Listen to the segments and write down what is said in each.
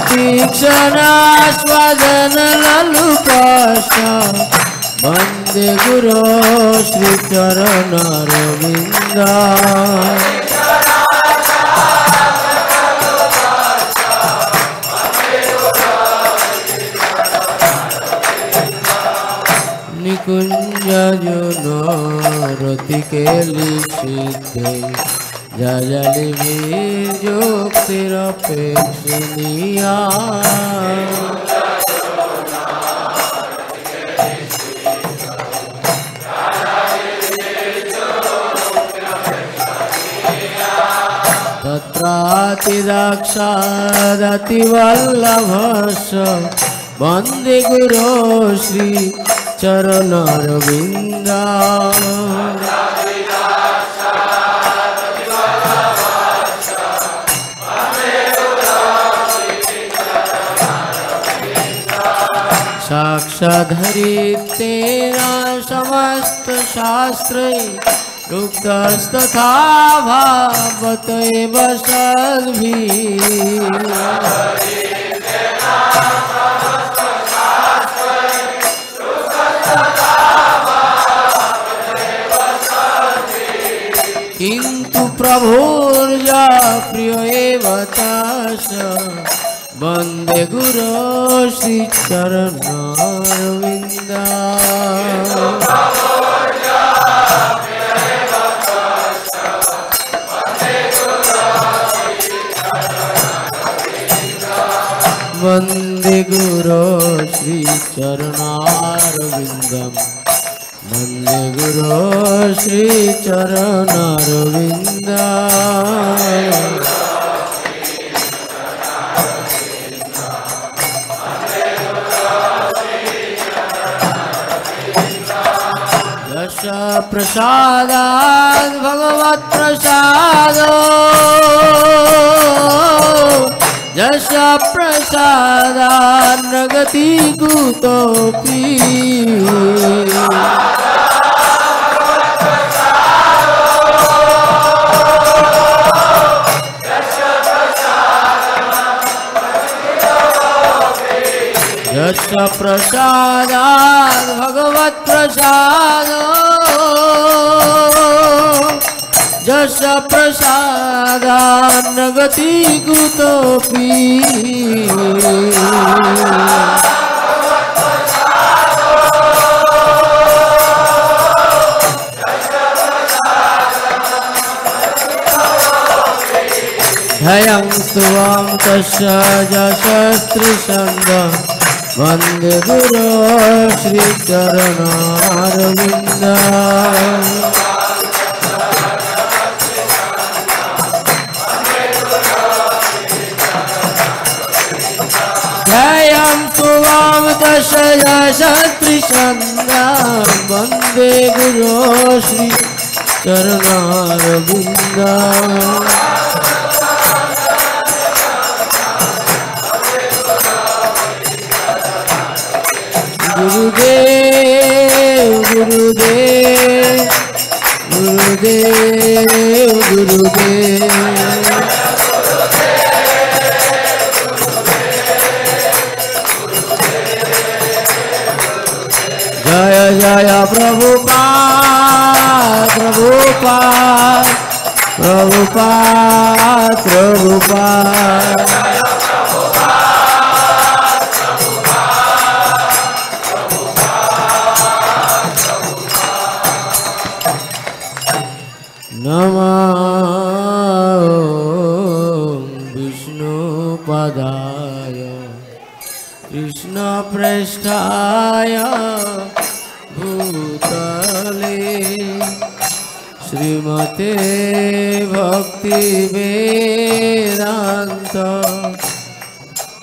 तीक्ष्णास्वादनललुपाश वन्दे गुरो श्रीचरणरविन्द निकुञ्जजुनरतिकेलिसिद्धे जजलिभिर्युक्तिरपेक्षणीया तत्रातिदाक्षादतिवल्लभस्य वन्दे गुरो श्री चरणरविन्द साक्षाधरितेन समस्त शास्त्रे उक्तस्तथा भावत एव सद्भिः किन्तु प्रभुर्या प्रिय एव तस्य वन्दे गुरो श्रीचरणरविन्द वन्दे गुरो श्रीचरणरविन्दम् वन्दे गुरो श्रीचरणरविन्द यश प्रसादात् भगवत्प्रसादो यश प्रसादात् न गति कुतोऽपि यश प्रसादात् भगवत्प्रसादो यश प्रसादात् न गति कुतोऽपि ध्ययं स्तुवं तस्य यशस्त्रिशन्द वन्दे गुरो श्रीचरणरविन्द ध्ययं स्तुवं तस्य यशस्त्रिशन्द वन्दे गुरो श्रीचरणरविन्द गुरुदेव गुरुदेव गुरुदेव गुरुदेव जय जय प्रभुपाद प्रभुपाद प्रभुपाद प्रभुपाद नमः विष्णुपदाय कृष्णप्रेष्ठाय भूतले श्रीमते भक्तिवेदान्त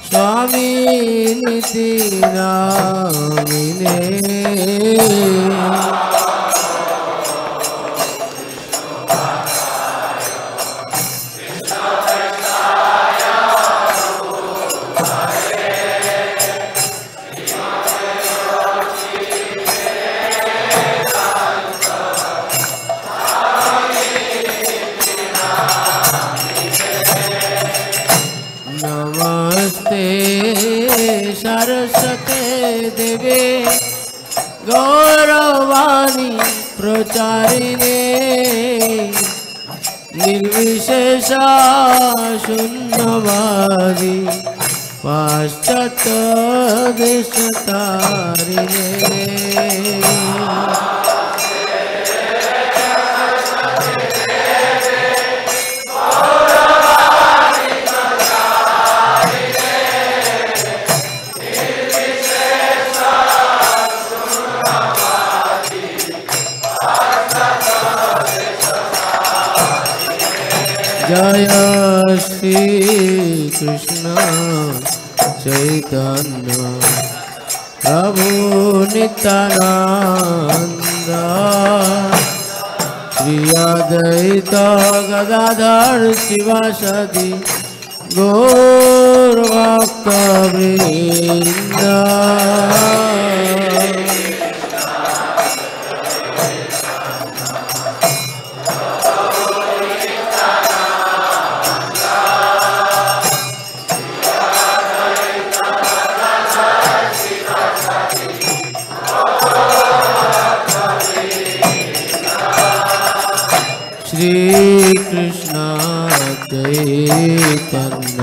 स्वामिनिति नामिने नमस्ते सरस्वते देवे गौरवाणी प्रचारिणे निर्विशेषा शून्यवादी पाश्चात्य देशतारिणे जय श्री कृष्ण चैतन्य प्रभु नित्यानंद श्री अद्वैत गदाधर शिवासादि गौर भक्तवृंद श्री कृष्ण चैतन्य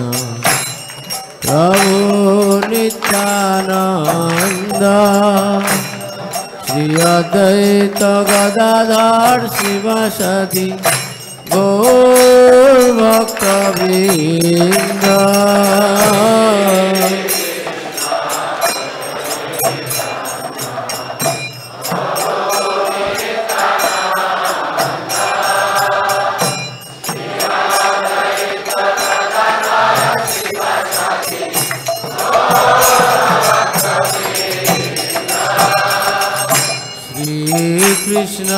प्रभु नित्यानंद श्री अद्वैत गदाधर शिवासादि गौर भक्तवृंद कृष्ण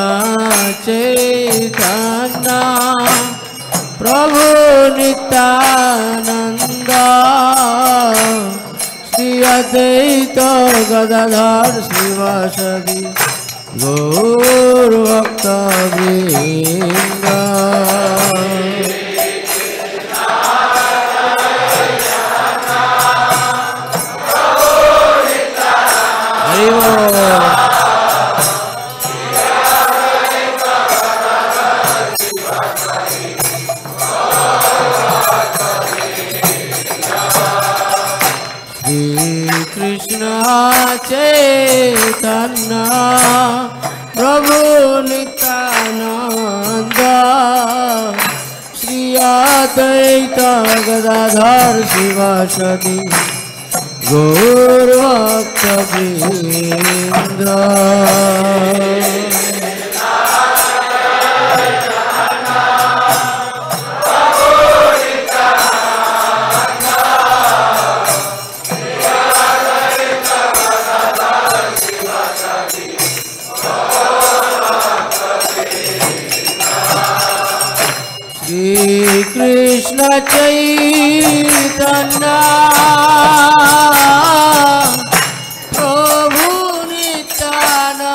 चैतन्य प्रभु नित्यानंद श्री अद्वैत गदाधर शिवासादि गौर भक्तवृंद हरि बोल। कृष्ण चैतन्य प्रभु नित्यानंद श्री अद्वैत गदाधर शिवासादि गौर भक्तवृंद कृष्ण चैतन्य प्रभु नित्यानंद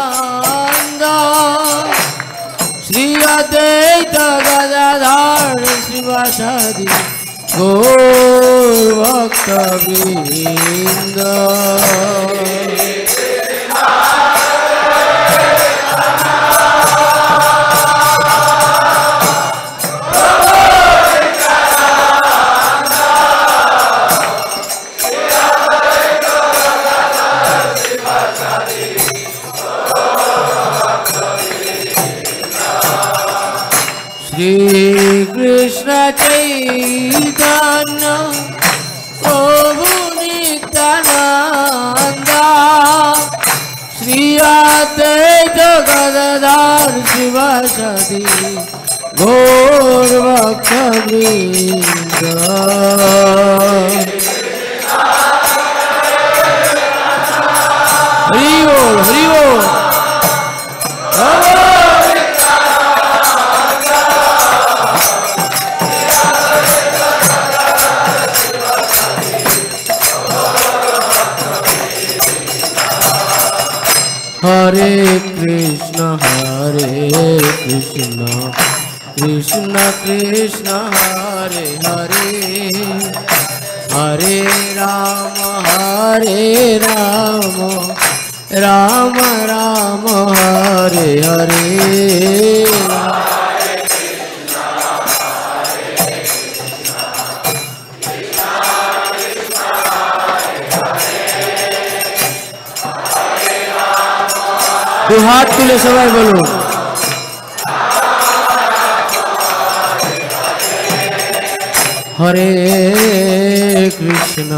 श्री अद्वैत गदाधर शिवासादि गौर भक्तवृंद श्री कृष्ण चैतन्य प्रभु नित्यानंद श्री अद्वैत गदाधर शिवासादि गौर भक्तवृंद हरि बोल हरि बोल। हरे कृष्ण कृष्ण कृष्ण हरे हरे हरे राम राम राम हरे हरे। दो हाथ तुले सबाई बोलो। हरे कृष्ण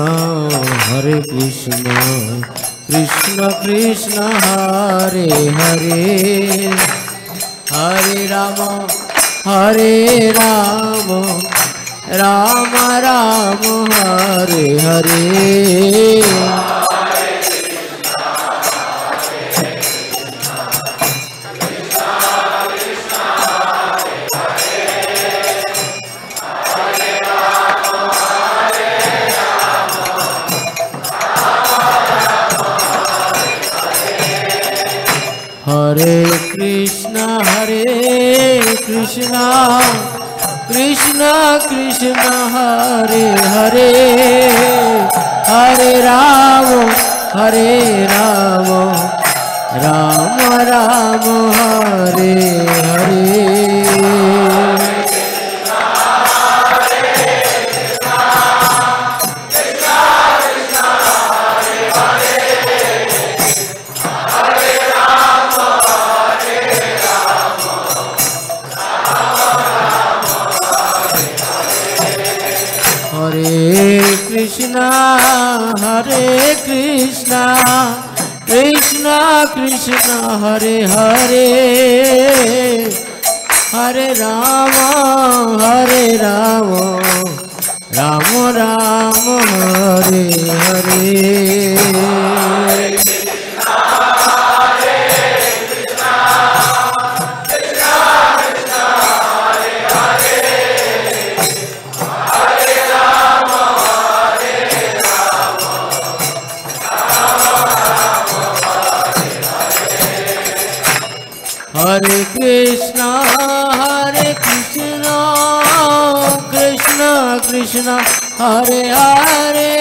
कृष्ण कृष्ण हरे हरे, हरे राम राम राम हरे हरे। हरे कृष्ण कृष्ण कृष्ण हरे हरे, हरे राम राम राम हरे हरे। हरे कृष्ण कृष्ण कृष्ण हरे हरे, हरे राम राम राम हरे हरे। हरे कृष्ण कृष्ण कृष्ण हरे हरे,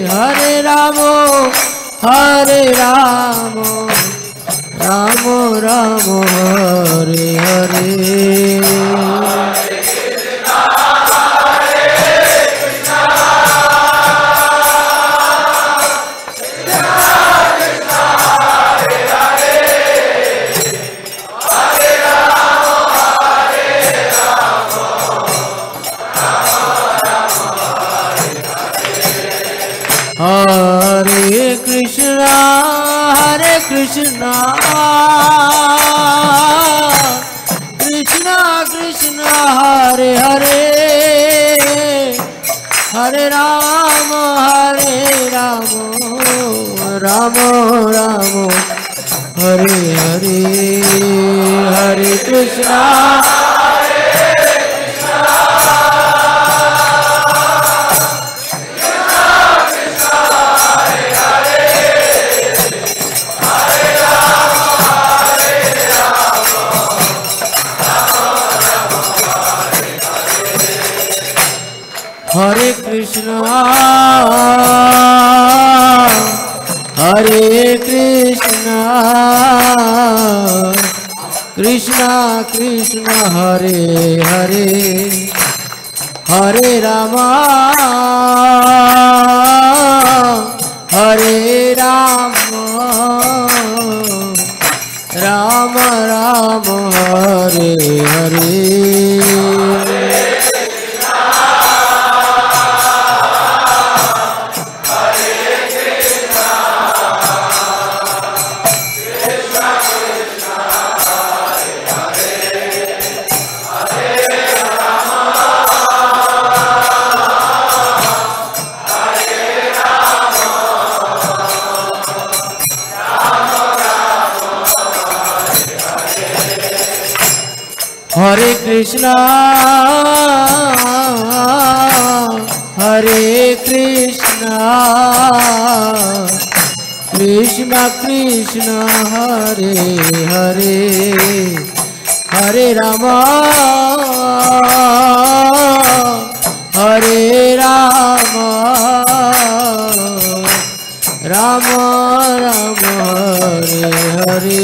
हरे राम राम राम हरे हरे। हरे कृष्ण कृष्ण कृष्ण हरे हरे, हरे राम राम राम हरे हरे। हरे कृष्ण हरे कृष्ण कृष्ण कृष्ण हरे हरे, हरे राम राम राम हरे हरे। हरे कृष्ण कृष्ण कृष्ण हरे हरे, हरे Ram Ram Ram Hare Hare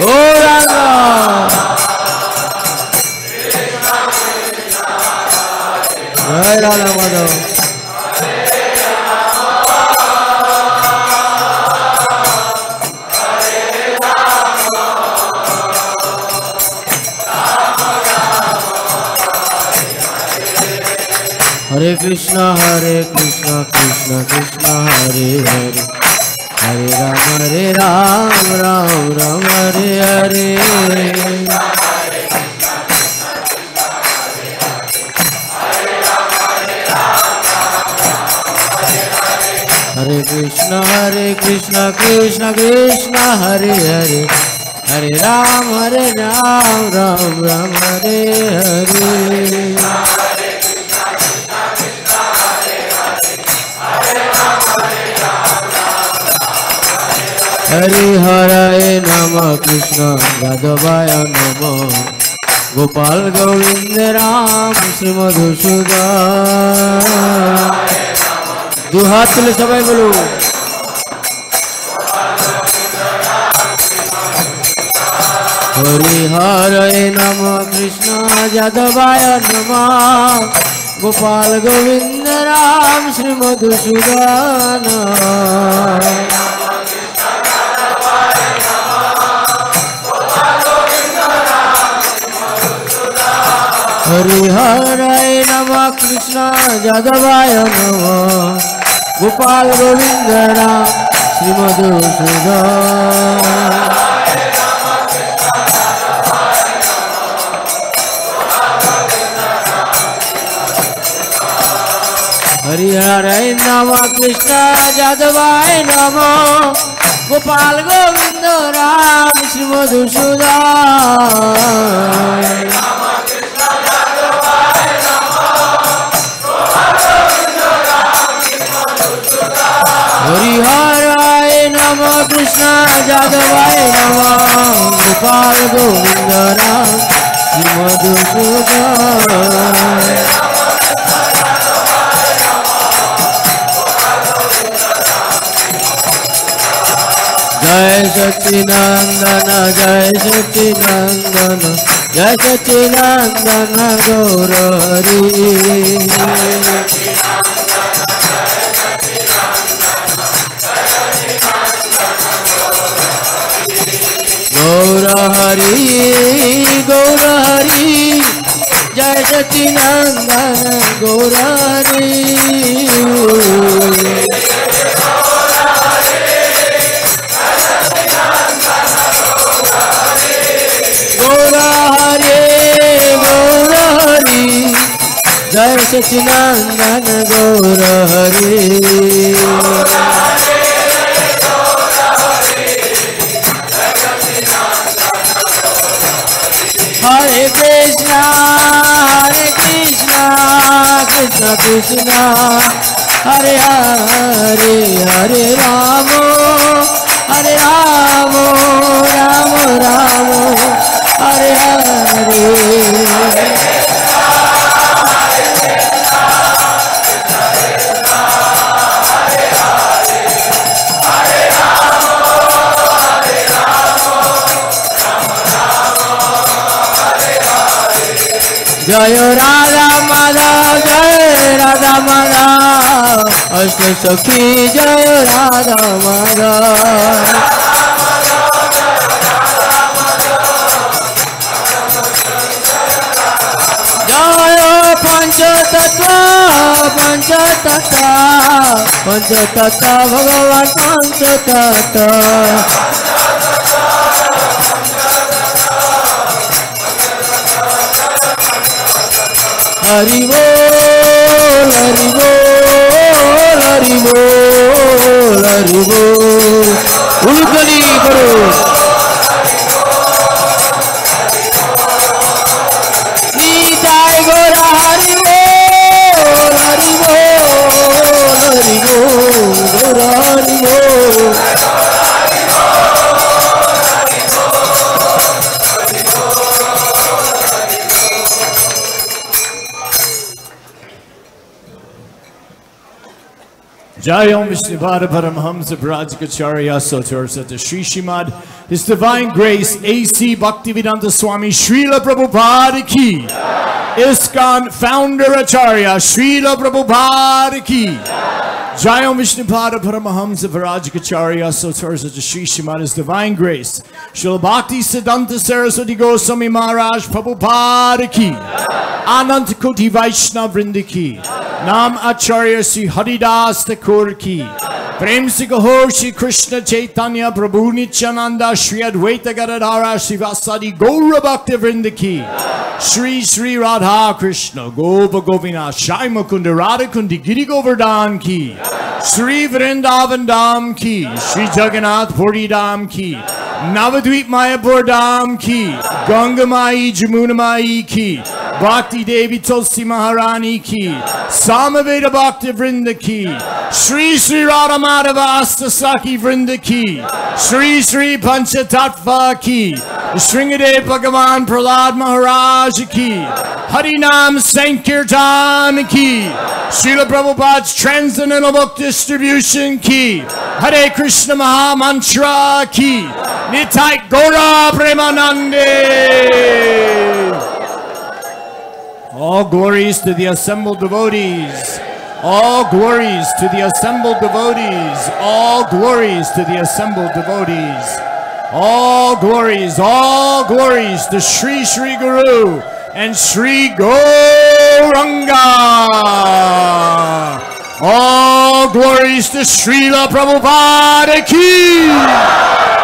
Oh Rama Jai Radha Madhav Hare Krishna Krishna Krishna Hare Hare Hare Ram Ram Ram Hare Hare Hare Krishna Krishna Krishna Hare Hare Hare Ram Ram Ram Hare Hare Hari Hare Nama Krishna Yadavaya Nama Gopal Govinda Ram Sri Madhusudan दो हाथ तुले सबाई बोलो हरि हरे नम कृष्ण यादवाय नमः गोपाल गोविंद राम श्री मधुसूदन हरि हरे नम कृष्ण यादवाय नमः गोपाल गोविंद राम श्री मधुसूदन हरि हरे नम कृष्ण यादवाय नमः गोपाल गोविंद राम श्री मधुसूदन हरि हराय नम कृष्ण यादवाय नमः गोपाल गोविंद राम श्री मधुसूदन जय सच्चिदानंद जय सच्चिदानंद जय सच्चिदानंद गौर हरि गौर हरि जय सच्चिदानंद गौर हरि गौर हरि जय सच्चिदानंद गौर Hari Hare Krishna Krishna Krishna Hare Hare Hare Rama Rama Rama Hare Hare जय राधा माधव अष्ट सखी जय राधा माधव जय पंचतत्व भगवान पंचतत्व हरि बोल हरि बोल हरि बोल हरि बोल उल्कली करो नीताय गोरा हरि बोल हरि बोल हरि बोल गोरा हरि बोल Jayam Vishnupada Paramhamsa Brajacharya Sotarsata Sri Shrimad, His Divine Grace A.C. Bhaktivedanta Swami Srila Prabhupada Ki, ISKCON Founder Acharya Srila Prabhupada Ki, Jayam Vishnupada Paramahamsa Virajacharya Sotarsata Sri Shrimad, His Divine Grace Srila Bhakti Siddhanta Saraswati Goswami Maharaj Prabhupada Ki, Ananta Koti Vaishnava Vrinda Ki, Nam Acharya Sri Haridas Thakur Ki, Prem Se Kaho Shri Krishna Chaitanya Prabhu Nityananda Shri Advaita Gadadhara Srivasadi Gaura Bhakta Vrinda Ki, Shri Shri Radha Krishna Gopa Govina Shai Mukunda Radha Kundi Giri Govardhan Ki, Shri Vrindavan Dham Ki, Shri Jagannath Puri Dham Ki, Navadvip Mayapur Dham Ki, Ganga Mai Jamuna Mai Ki, Bhakti Devi Tulsi Maharani Ki, Samaveda Bhakti Vrinda Ki, Shri Shri Radha Madhava Astasaki Vrinda Ki, Shri Shri Panchatattva Ki, Shringadev Bhagavan Prahlad Maharaj Ki, Harinam Sankirtan Ki, Srila Prabhupada's Transcendental Book Distribution Ki, Hare Krishna Maha Mantra Ki, Nitai Gaura Premanande. All glories to the assembled devotees. All glories to the assembled devotees. All glories to the assembled devotees. All glories to Sri Sri Guru and Sri Gauranga. All glories to Srila Prabhupada Ki.